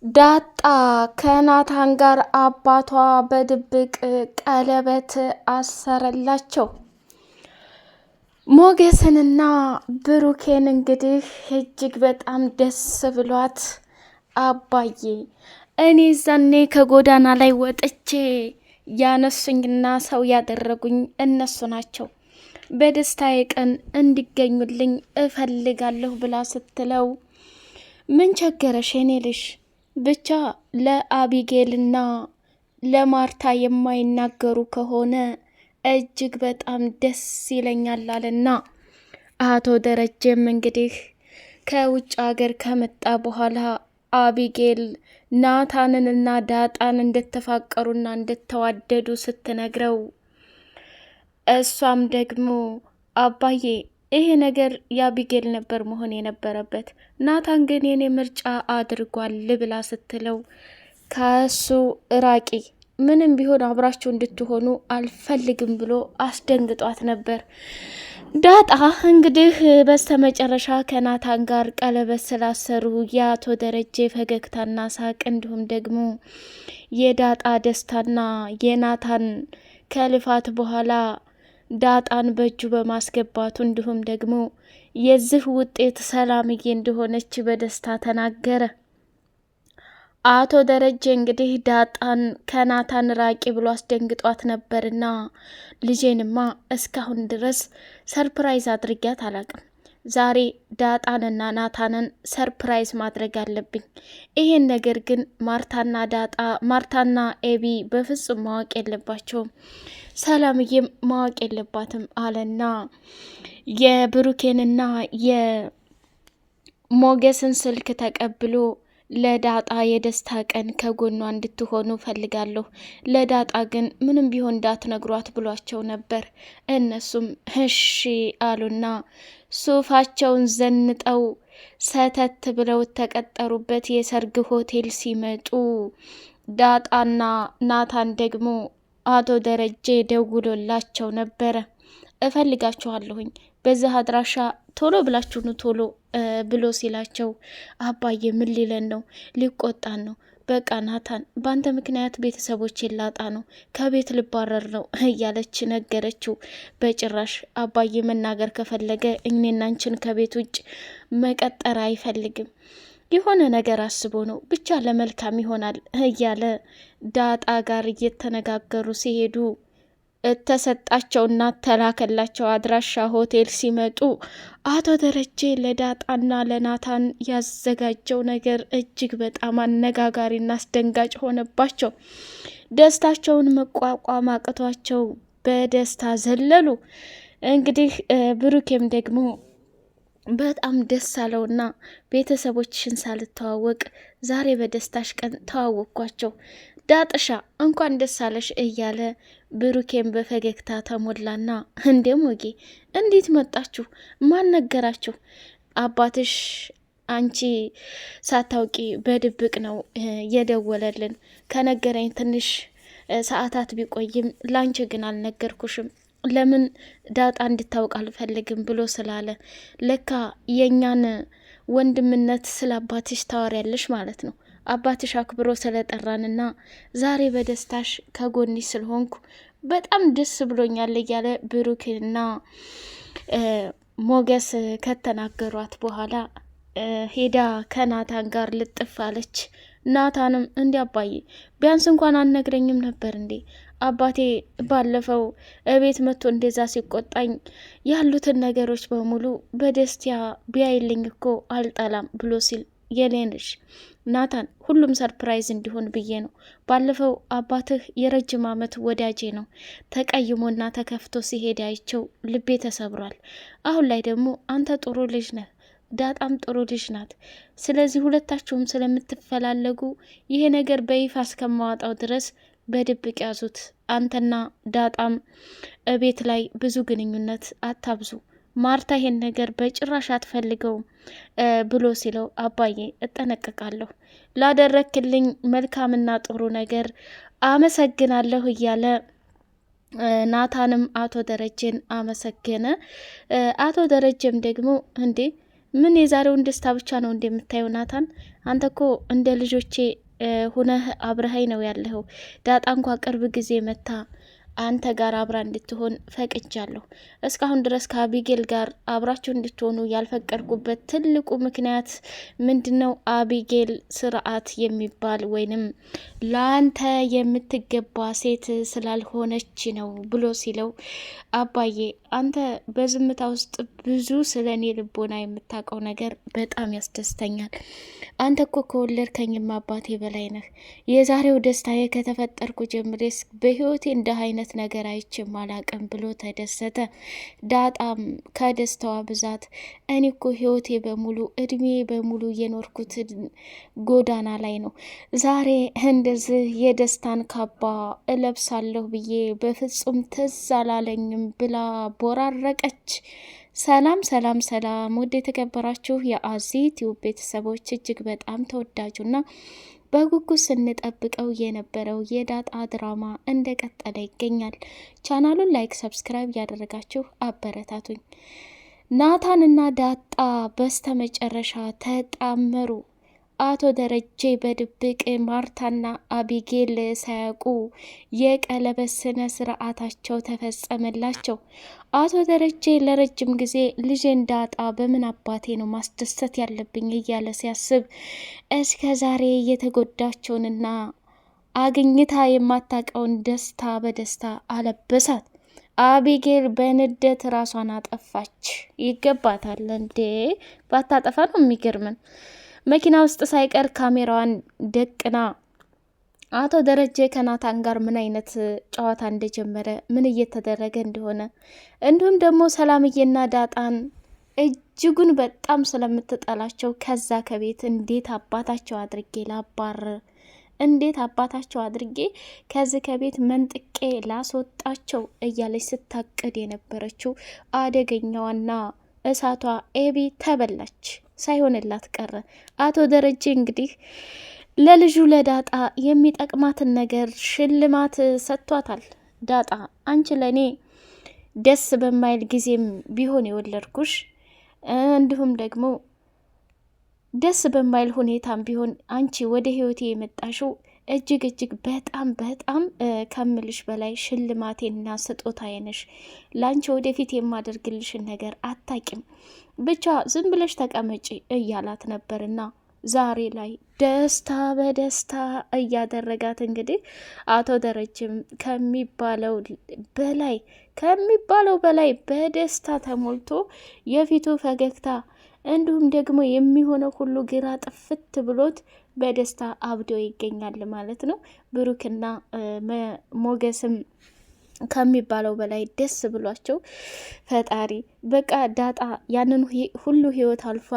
ዳጣ ከናታን ጋር አባቷ በድብቅ ቀለበት አሰረላቸው። ሞገስንና ብሩኬን እንግዲህ እጅግ በጣም ደስ ብሏት አባዬ እኔ ዛኔ ከጎዳና ላይ ወጥቼ ያነሱኝና ሰው ያደረጉኝ እነሱ ናቸው። በደስታዬ ቀን እንዲገኙልኝ እፈልጋለሁ ብላ ስትለው ምን ቸገረሽ የኔ ልጅ ብቻ ለአቢጌልና ለማርታ የማይናገሩ ከሆነ እጅግ በጣም ደስ ይለኛል አለና አቶ ደረጀም እንግዲህ ከውጭ ሀገር ከመጣ በኋላ አቢጌል ናታንንና ዳጣን እንደተፋቀሩና እንደተዋደዱ ስትነግረው እሷም ደግሞ አባዬ ይሄ ነገር የአቢጌል ነበር መሆን የነበረበት፣ ናታን ግን የኔ ምርጫ አድርጓል ብላ ስትለው ከሱ ራቂ፣ ምንም ቢሆን አብራችሁ እንድትሆኑ አልፈልግም ብሎ አስደንግጧት ነበር። ዳጣ እንግዲህ በስተመጨረሻ ከናታን ጋር ቀለበት ስላሰሩ የአቶ ደረጀ ፈገግታና ሳቅ እንዲሁም ደግሞ የዳጣ ደስታና የናታን ከልፋት በኋላ ዳጣን በእጁ በማስገባቱ እንዲሁም ደግሞ የዚህ ውጤት ሰላምዬ እንደሆነች በደስታ ተናገረ። አቶ ደረጀ እንግዲህ ዳጣን ከናታን ራቂ ብሎ አስደንግጧት ነበርና ልጄንማ እስካሁን ድረስ ሰርፕራይዝ አድርጊያት አላቅም፣ ዛሬ ዳጣንና ናታንን ሰርፕራይዝ ማድረግ አለብኝ። ይሄን ነገር ግን ማርታና ኤቢ በፍጹም ማወቅ የለባቸውም፣ ሰላምዬም ማወቅ የለባትም አለና የብሩኬንና የሞገስን ስልክ ተቀብሎ ለዳጣ የደስታ ቀን ከጎኗ እንድትሆኑ ፈልጋለሁ፣ ለዳጣ ግን ምንም ቢሆን እንዳትነግሯት ብሏቸው ነበር። እነሱም እሺ አሉና ሱፋቸውን ዘንጠው ሰተት ብለው ተቀጠሩበት የሰርግ ሆቴል ሲመጡ ዳጣና ናታን ደግሞ አቶ ደረጀ ደውሎላቸው ነበረ። እፈልጋችኋለሁኝ በዚህ አድራሻ ቶሎ ብላችሁ ኑ ቶሎ ብሎ ሲላቸው አባዬ ምን ሊለን ነው? ሊቆጣን ነው። በቃ ናታን በአንተ ምክንያት ቤተሰቦች ላጣ ነው፣ ከቤት ልባረር ነው እያለች ነገረችው። በጭራሽ አባዬ መናገር ከፈለገ እኔና አንቺን ከቤት ውጭ መቀጠር አይፈልግም፣ የሆነ ነገር አስቦ ነው፣ ብቻ ለመልካም ይሆናል እያለ ዳጣ ጋር እየተነጋገሩ ሲሄዱ ተሰጣቸውና ተላከላቸው አድራሻ ሆቴል ሲመጡ አቶ ደረጀ ለዳጣና ለናታን ያዘጋጀው ነገር እጅግ በጣም አነጋጋሪና አስደንጋጭ ሆነባቸው። ደስታቸውን መቋቋም አቅቷቸው በደስታ ዘለሉ። እንግዲህ ብሩኬም ደግሞ በጣም ደስ አለውና ቤተሰቦችሽን ሳልተዋወቅ ዛሬ በደስታሽ ቀን ተዋወቅኳቸው፣ ዳጥሻ እንኳን ደስ አለሽ እያለ ብሩኬን በፈገግታ ተሞላና እንዴ ሞጌ እንዴት መጣችሁ? ማን ነገራችሁ? አባትሽ አንቺ ሳታውቂ በድብቅ ነው የደወለልን፣ ከነገረኝ ትንሽ ሰዓታት ቢቆይም ላንቺ ግን አልነገርኩሽም፣ ለምን ዳጣ እንድታውቅ አልፈልግም ብሎ ስላለ ለካ የእኛን ወንድምነት ስለ አባትሽ ታወሪያለሽ ማለት ነው። አባትሽ አክብሮ ስለጠራንና ዛሬ በደስታሽ ከጎንሽ ስለሆንኩ በጣም ደስ ብሎኛል እያለ ብሩክና ሞገስ ከተናገሯት በኋላ ሄዳ ከናታን ጋር ልጥፍ አለች። ናታንም እንዲ አባዬ ቢያንስ እንኳን አልነግረኝም ነበር እንዴ? አባቴ ባለፈው እቤት መጥቶ እንደዛ ሲቆጣኝ ያሉትን ነገሮች በሙሉ በደስታ ቢያይልኝ እኮ አልጠላም ብሎ ሲል የሌንሽ ናታን ሁሉም ሰርፕራይዝ እንዲሆን ብዬ ነው። ባለፈው አባትህ የረጅም ዓመት ወዳጄ ነው፣ ተቀይሞና ተከፍቶ ሲሄድ አይቸው ልቤ ተሰብሯል። አሁን ላይ ደግሞ አንተ ጥሩ ልጅ ነህ፣ ዳጣም ጥሩ ልጅ ናት። ስለዚህ ሁለታችሁም ስለምትፈላለጉ ይሄ ነገር በይፋ እስከማዋጣው ድረስ በድብቅ ያዙት። አንተና ዳጣም እቤት ላይ ብዙ ግንኙነት አታብዙ፣ ማርታ ይሄን ነገር በጭራሽ አትፈልገውም ብሎ ሲለው አባዬ እጠነቀቃለሁ፣ ላደረክልኝ መልካምና ጥሩ ነገር አመሰግናለሁ እያለ ናታንም አቶ ደረጀን አመሰገነ። አቶ ደረጀም ደግሞ እንዴ ምን የዛሬውን ደስታ ብቻ ነው እንደምታየው ናታን? አንተ እኮ እንደ ልጆቼ ሁነህ አብረሃይ ነው ያለኸው። ዳጣ እንኳ ቅርብ ጊዜ መታ አንተ ጋር አብራ እንድትሆን ፈቅጃለሁ። እስካሁን ድረስ ከአቢጌል ጋር አብራችሁ እንድትሆኑ ያልፈቀድኩበት ትልቁ ምክንያት ምንድነው? አቢጌል ስርዓት የሚባል ወይንም ለአንተ የምትገባ ሴት ስላልሆነች ነው ብሎ ሲለው፣ አባዬ አንተ በዝምታ ውስጥ ብዙ ስለ እኔ ልቦና የምታውቀው ነገር በጣም ያስደስተኛል። አንተ እኮ ከወለድከኝም አባቴ በላይ ነህ። የዛሬው ደስታዬ ከተፈጠርኩ ጀምሬስ በህይወቴ እንደ አይነት ነገር አይቼም አላቅም ብሎ ተደሰተ። ዳጣም ከደስታዋ ብዛት እኔ እኮ ህይወቴ በሙሉ እድሜ በሙሉ የኖርኩት ጎዳና ላይ ነው፣ ዛሬ እንደዚህ የደስታን ካባ እለብሳለሁ ብዬ በፍጹም ትዝ አላለኝም ብላ ቦራረቀች። ሰላም ሰላም ሰላም! ውድ የተከበራችሁ የአዚ ቲዩብ ቤተሰቦች እጅግ በጣም ተወዳጁና በጉጉት ስንጠብቀው የነበረው የዳጣ ድራማ እንደቀጠለ ይገኛል። ቻናሉን ላይክ፣ ሰብስክራይብ ያደረጋችሁ አበረታቱኝ። ናታንና ዳጣ በስተመጨረሻ ተጣመሩ። አቶ ደረጀ በድብቅ ማርታና አቢጌል ሳያውቁ የቀለበት ስነ ስርዓታቸው ተፈጸመላቸው። አቶ ደረጀ ለረጅም ጊዜ ልጄን ዳጣ በምን አባቴ ነው ማስደሰት ያለብኝ እያለ ሲያስብ እስከ ዛሬ የተጎዳቸውንና አግኝታ የማታውቀውን ደስታ በደስታ አለበሳት። አቢጌል በንደት ራሷን አጠፋች። ይገባታል እንዴ! ባታጠፋ ነው የሚገርምን። መኪና ውስጥ ሳይቀር ካሜራዋን ደቅና አቶ ደረጀ ከናታን ጋር ምን አይነት ጨዋታ እንደጀመረ ምን እየተደረገ እንደሆነ እንዲሁም ደግሞ ሰላምዬና ዳጣን እጅጉን በጣም ስለምትጠላቸው ከዛ ከቤት እንዴት አባታቸው አድርጌ ላባር፣ እንዴት አባታቸው አድርጌ ከዚህ ከቤት መንጥቄ ላስወጣቸው እያለች ስታቅድ የነበረችው አደገኛዋና እሳቷ ኤቢ ተበላች፣ ሳይሆንላት ቀረ። አቶ ደረጀ እንግዲህ ለልጁ ለዳጣ የሚጠቅማትን ነገር ሽልማት ሰጥቷታል። ዳጣ አንቺ ለእኔ ደስ በማይል ጊዜም ቢሆን የወለድኩሽ፣ እንዲሁም ደግሞ ደስ በማይል ሁኔታም ቢሆን አንቺ ወደ ህይወቴ የመጣሽው እጅግ እጅግ በጣም በጣም ከምልሽ በላይ ሽልማቴና ስጦታዬ ነሽ። ላንቺ ወደፊት የማደርግልሽን ነገር አታቂም፣ ብቻ ዝም ብለሽ ተቀመጪ እያላት ነበርና ዛሬ ላይ ደስታ በደስታ እያደረጋት እንግዲህ አቶ ደረጀም ከሚባለው በላይ በደስታ ተሞልቶ የፊቱ ፈገግታ እንዲሁም ደግሞ የሚሆነው ሁሉ ግራ ጥፍት ብሎት በደስታ አብዶ ይገኛል ማለት ነው። ብሩክና ሞገስም ከሚባለው በላይ ደስ ብሏቸው ፈጣሪ በቃ ዳጣ ያንን ሁሉ ህይወት አልፋ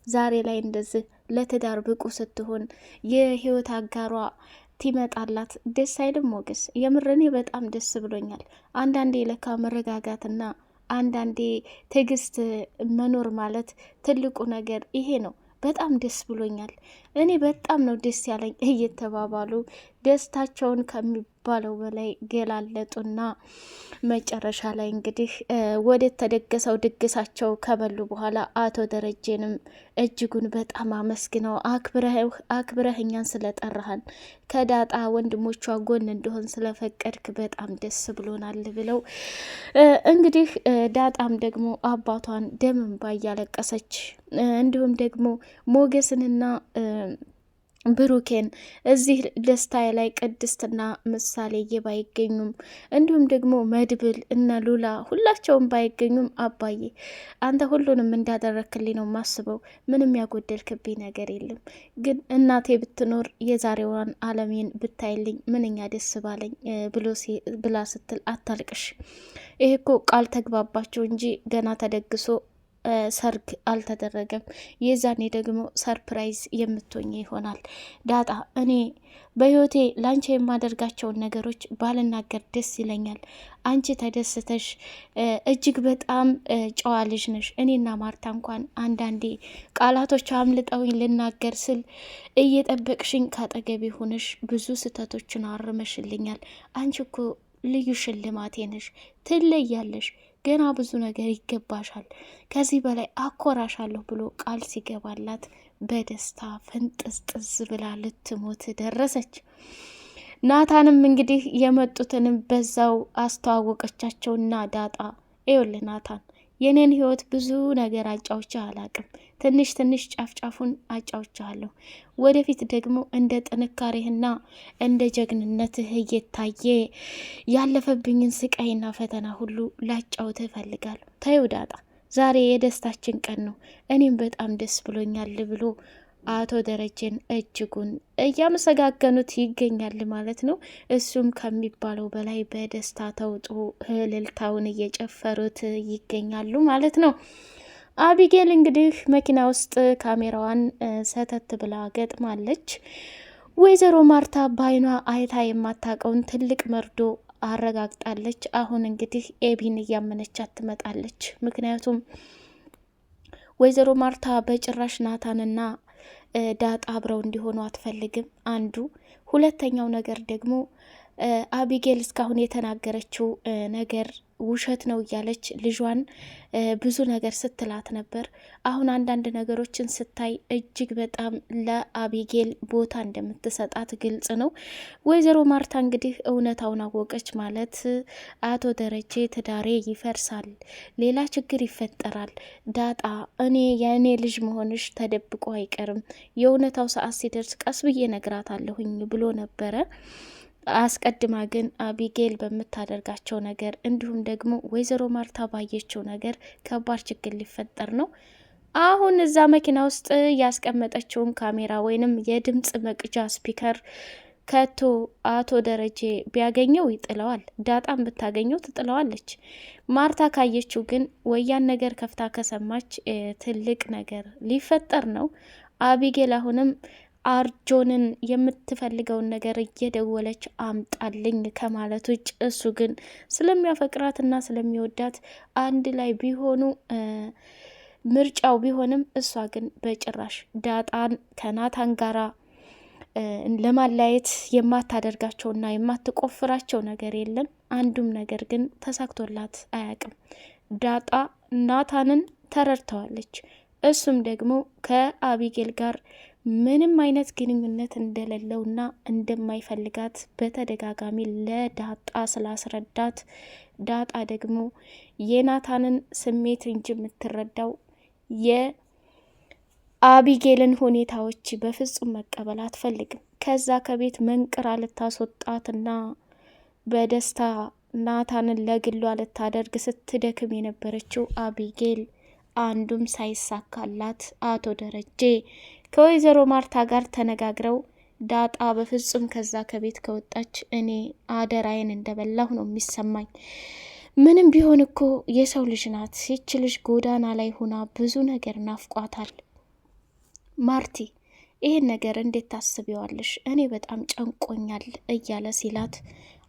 ዛሬ ላይ እንደዚህ ለትዳር ብቁ ስትሆን የህይወት አጋሯ ትመጣላት ደስ አይልም? ሞገስ የምረኔ በጣም ደስ ብሎኛል። አንዳንዴ ለካ መረጋጋትና አንዳንዴ ትዕግስት መኖር ማለት ትልቁ ነገር ይሄ ነው። በጣም ደስ ብሎኛል። እኔ በጣም ነው ደስ ያለኝ እየተባባሉ ደስታቸውን ከሚባለው በላይ ገላለጡና መጨረሻ ላይ እንግዲህ ወደ ተደገሰው ድግሳቸው ከበሉ በኋላ አቶ ደረጀንም እጅጉን በጣም አመስግነው አክብረህ እኛን ስለጠራሃን ከዳጣ ወንድሞቿ ጎን እንደሆን ስለፈቀድክ በጣም ደስ ብሎናል ብለው እንግዲህ ዳጣም ደግሞ አባቷን ደም እንባ እያለቀሰች እንዲሁም ደግሞ ሞገስንና ብሩኬን እዚህ ደስታ ላይ ቅድስትና ምሳሌ ባይገኙም እንዲሁም ደግሞ መድብል እና ሉላ ሁላቸውም ባይገኙም አባዬ አንተ ሁሉንም እንዳደረክልኝ ነው ማስበው። ምንም ያጎደልክብኝ ነገር የለም። ግን እናቴ ብትኖር የዛሬዋን አለሜን ብታይልኝ ምንኛ ደስ ባለኝ ብላ ስትል አታልቅሽ። ይሄ እኮ ቃል ተግባባቸው እንጂ ገና ተደግሶ ሰርግ አልተደረገም። የዛኔ ደግሞ ሰርፕራይዝ የምትሆኝ ይሆናል። ዳጣ እኔ በህይወቴ ላንቺ የማደርጋቸውን ነገሮች ባልናገር ደስ ይለኛል። አንቺ ተደስተሽ እጅግ በጣም ጨዋ ልጅ ነሽ። እኔና ማርታ እንኳን አንዳንዴ ቃላቶች አምልጠውኝ ልናገር ስል እየጠበቅሽኝ ካጠገቤ ሆነሽ ብዙ ስህተቶችን አርመሽልኛል። አንቺ እኮ ልዩ ሽልማቴ ነሽ፣ ትለያለሽ። ገና ብዙ ነገር ይገባሻል፣ ከዚህ በላይ አኮራሻለሁ ብሎ ቃል ሲገባላት በደስታ ፍንጥዝጥዝ ብላ ልትሞት ደረሰች። ናታንም እንግዲህ የመጡትንም በዛው አስተዋወቀቻቸውና ዳጣ ይኸውልህ ናታን የኔን ህይወት ብዙ ነገር አጫውቻ አላቅም፣ ትንሽ ትንሽ ጫፍጫፉን አጫውቻለሁ። ወደፊት ደግሞ እንደ ጥንካሬህና እንደ ጀግንነትህ እየታየ ያለፈብኝን ስቃይና ፈተና ሁሉ ላጫውት እፈልጋለሁ። ተይው ዳጣ ዛሬ የደስታችን ቀን ነው፣ እኔም በጣም ደስ ብሎኛል ብሎ አቶ ደረጀን እጅጉን እያመሰጋገኑት ይገኛል ማለት ነው። እሱም ከሚባለው በላይ በደስታ ተውጦ እልልታውን እየጨፈሩት ይገኛሉ ማለት ነው። አቢጌል እንግዲህ መኪና ውስጥ ካሜራዋን ሰተት ብላ ገጥማለች። ወይዘሮ ማርታ በአይኗ አይታ የማታውቀውን ትልቅ መርዶ አረጋግጣለች። አሁን እንግዲህ ኤቢን እያመነቻት ትመጣለች። ምክንያቱም ወይዘሮ ማርታ በጭራሽ ናታንና ዳጣ አብረው እንዲሆኑ አትፈልግም። አንዱ ሁለተኛው ነገር ደግሞ አቢጌል እስካሁን የተናገረችው ነገር ውሸት ነው እያለች ልጇን ብዙ ነገር ስትላት ነበር። አሁን አንዳንድ ነገሮችን ስታይ እጅግ በጣም ለአቢጌል ቦታ እንደምትሰጣት ግልጽ ነው። ወይዘሮ ማርታ እንግዲህ እውነታውን አወቀች ማለት አቶ ደረጀ ትዳሬ ይፈርሳል፣ ሌላ ችግር ይፈጠራል። ዳጣ እኔ የእኔ ልጅ መሆንሽ ተደብቆ አይቀርም፣ የእውነታው ሰዓት ሲደርስ ቀስ ብዬ ነግራታለሁኝ ብሎ ነበረ። አስቀድማ ግን አቢጌል በምታደርጋቸው ነገር እንዲሁም ደግሞ ወይዘሮ ማርታ ባየችው ነገር ከባድ ችግር ሊፈጠር ነው። አሁን እዛ መኪና ውስጥ ያስቀመጠችውን ካሜራ ወይንም የድምፅ መቅጃ ስፒከር ከቶ አቶ ደረጀ ቢያገኘው ይጥለዋል፣ ዳጣም ብታገኘው ትጥለዋለች። ማርታ ካየችው ግን ወያን ነገር ከፍታ ከሰማች ትልቅ ነገር ሊፈጠር ነው። አቢጌል አሁንም አርጆንን የምትፈልገውን ነገር እየደወለች አምጣልኝ ከማለት ውጭ እሱ ግን ስለሚያፈቅራትና ስለሚወዳት አንድ ላይ ቢሆኑ ምርጫው ቢሆንም እሷ ግን በጭራሽ ዳጣን ከናታን ጋራ ለማላየት የማታደርጋቸውና የማትቆፍራቸው ነገር የለም። አንዱም ነገር ግን ተሳክቶላት አያውቅም። ዳጣ ናታንን ተረድተዋለች። እሱም ደግሞ ከአቢጌል ጋር ምንም አይነት ግንኙነት እንደሌለውና እንደማይፈልጋት በተደጋጋሚ ለዳጣ ስላስረዳት ዳጣ ደግሞ የናታንን ስሜት እንጂ የምትረዳው የአቢጌልን ሁኔታዎች በፍጹም መቀበል አትፈልግም። ከዛ ከቤት መንቅራ ልታስወጣትና በደስታ ናታንን ለግሏ ልታደርግ ስትደክም የነበረችው አቢጌል አንዱም ሳይሳካላት አቶ ደረጀ ከወይዘሮ ማርታ ጋር ተነጋግረው ዳጣ በፍጹም ከዛ ከቤት ከወጣች እኔ አደራዬን እንደበላሁ ነው የሚሰማኝ። ምንም ቢሆን እኮ የሰው ልጅ ናት። ይች ልጅ ጎዳና ላይ ሆና ብዙ ነገር ናፍቋታል። ማርቲ ይህን ነገር እንዴት ታስቢዋለሽ? እኔ በጣም ጨንቆኛል እያለ ሲላት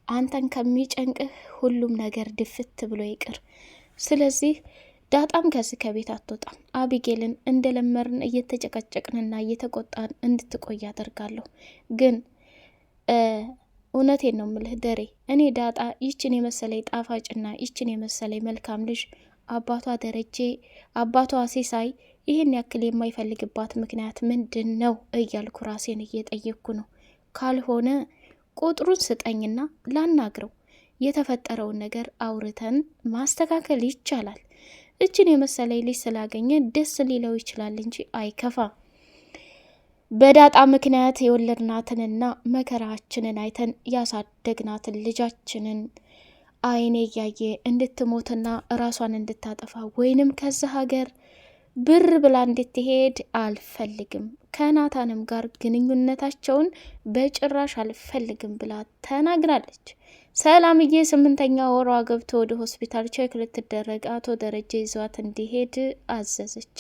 አንተን ከሚጨንቅህ ሁሉም ነገር ድፍት ብሎ ይቅር። ስለዚህ ዳጣም ከዚህ ከቤት አትወጣም። አቢጌልን እንደለመርን እየተጨቀጨቅንና እየተቆጣን እንድትቆይ አደርጋለሁ። ግን እውነቴን ነው ምልህ ደሬ፣ እኔ ዳጣ ይችን የመሰለኝ ጣፋጭና ይችን የመሰለኝ መልካም ልጅ አባቷ ደረጀ አባቷ ሲሳይ ይህን ያክል የማይፈልግባት ምክንያት ምንድን ነው እያልኩ ራሴን እየጠየቅኩ ነው። ካልሆነ ቁጥሩን ስጠኝና ላናግረው፣ የተፈጠረውን ነገር አውርተን ማስተካከል ይቻላል። እችን የመሰለኝ ልጅ ስላገኘ ደስ ሊለው ይችላል እንጂ አይከፋ። በዳጣ ምክንያት የወለድናትንና መከራችንን አይተን ያሳደግናትን ልጃችንን አይኔ እያየ እንድትሞትና ራሷን እንድታጠፋ ወይንም ከዛ ሀገር ብር ብላ እንድትሄድ አልፈልግም። ከናታንም ጋር ግንኙነታቸውን በጭራሽ አልፈልግም ብላ ተናግራለች። ሰላምዬ 8ኛ ወሯ ገብቶ ወደ ሆስፒታል ቼክ ልትደረግ አቶ ደረጀ ይዟት እንዲሄድ አዘዘች።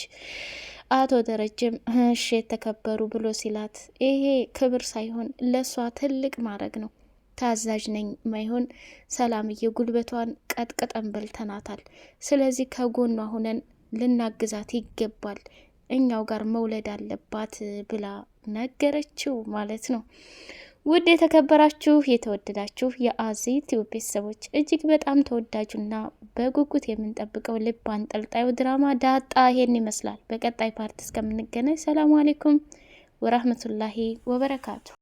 አቶ ደረጀም እሺ የተከበሩ ብሎ ሲላት ይሄ ክብር ሳይሆን ለሷ ትልቅ ማድረግ ነው። ታዛዥ ነኝ ማይሆን ሰላምዬ ጉልበቷን ቀጥቀጠን በልተናታል። ስለዚህ ከጎኗ ሁነን ልናግዛት ይገባል፣ እኛው ጋር መውለድ አለባት ብላ ነገረችው ማለት ነው። ውድ የተከበራችሁ የተወደዳችሁ የአዚ ቲዩብ ቤተሰቦች እጅግ በጣም ተወዳጁና በጉጉት የምንጠብቀው ልብ አንጠልጣዩ ድራማ ዳጣ ይሄን ይመስላል። በቀጣይ ፓርት እስከምንገናኝ ሰላም አለይኩም ወራህመቱላሂ ወበረካቱ።